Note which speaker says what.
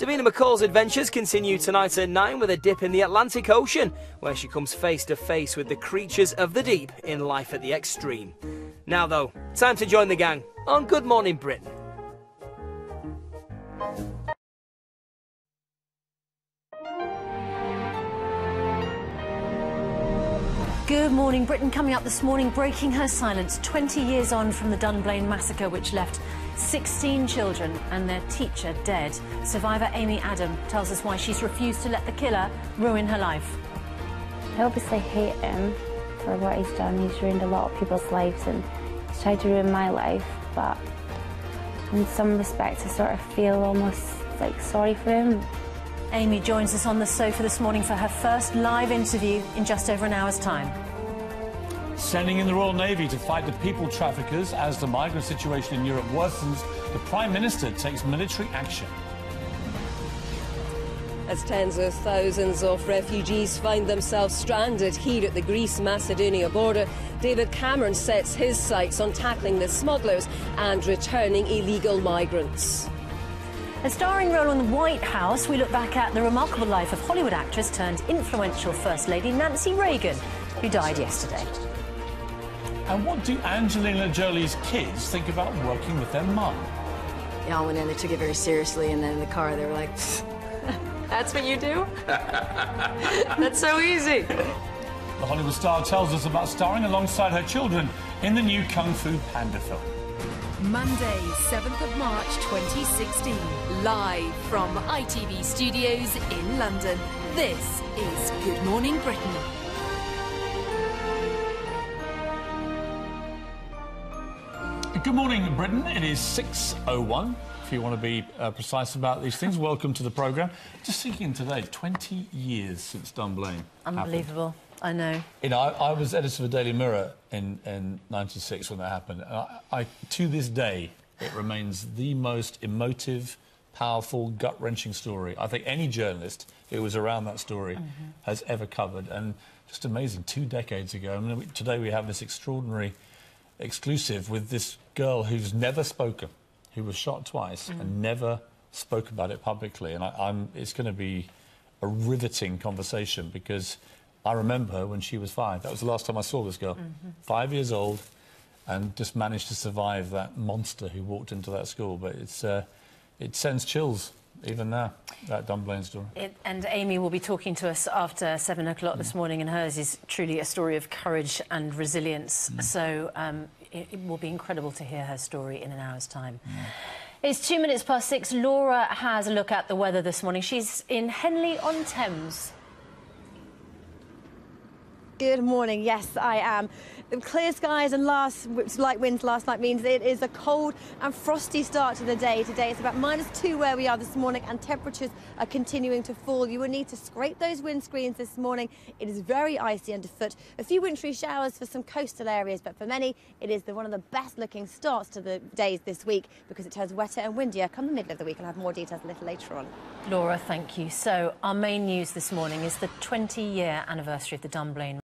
Speaker 1: Davina McCall's adventures continue tonight at 9 with a dip in the Atlantic Ocean, where she comes face to face with the creatures of the deep in Life at the Extreme. Now though, time to join the gang on Good Morning Britain.
Speaker 2: Good morning, Britain. Coming up this morning, breaking her silence 20 years on from the Dunblane massacre, which left 16 children and their teacher dead. Survivor Amy Adam tells us why she's refused to let the killer ruin her life.
Speaker 3: I obviously hate him for what he's done. He's ruined a lot of people's lives and he's tried to ruin my life, but in some respects I sort of feel almost like sorry for him.
Speaker 2: Amy joins us on the sofa this morning for her first live interview in just over an hour's time.
Speaker 4: Sending in the Royal Navy to fight the people traffickers as the migrant situation in Europe worsens, the Prime Minister takes military action.
Speaker 5: As tens of thousands of refugees find themselves stranded here at the Greece-Macedonia border, David Cameron sets his sights on tackling the smugglers and returning illegal migrants.
Speaker 2: A starring role on the White House, we look back at the remarkable life of Hollywood actress turned influential First Lady Nancy Reagan, who died yesterday.
Speaker 4: And what do Angelina Jolie's kids think about working with their mum?
Speaker 6: They all went in, they took it very seriously, and then in the car they were like, that's what you do? That's so easy.
Speaker 4: The Hollywood star tells us about starring alongside her children in the new Kung Fu Panda film.
Speaker 7: Monday, 7th of March 2016, live from ITV Studios in London. This is Good Morning Britain.
Speaker 4: Good morning, Britain. It is 6:01, if you want to be precise about these things. Welcome to the programme. Just thinking today, 20 years since Dunblane
Speaker 2: Unbelievable.
Speaker 4: happened.
Speaker 2: I know.
Speaker 4: You know, I was editor of the Daily Mirror in '96 when that happened. To this day, it remains the most emotive, powerful, gut-wrenching story I think any journalist who was around that story has ever covered. And just amazing, 2 decades ago. I mean, today we have this extraordinary exclusive with this girl who's never spoken, who was shot twice and never spoke about it publicly. And it's going to be a riveting conversation because I remember her when she was 5. That was the last time I saw this girl. 5 years old, and just managed to survive that monster who walked into that school. But it sends chills even now, that Dunblane story.
Speaker 2: And Amy will be talking to us after 7 o'clock this morning, and hers is truly a story of courage and resilience. So it will be incredible to hear her story in an hour's time. It's 2 minutes past 6. Laura has a look at the weather this morning. She's in Henley-on-Thames.
Speaker 8: Good morning. Yes, I am. Clear skies and light winds last night means it is a cold and frosty start to the day. Today it's about -2 where we are this morning, and temperatures are continuing to fall. You will need to scrape those windscreens this morning. It is very icy underfoot. A few wintry showers for some coastal areas, but for many it is one of the best looking starts to the days this week because it turns wetter and windier come the middle of the week. I'll have more details a little later on.
Speaker 2: Laura, thank you. So our main news this morning is the 20-year anniversary of the Dunblane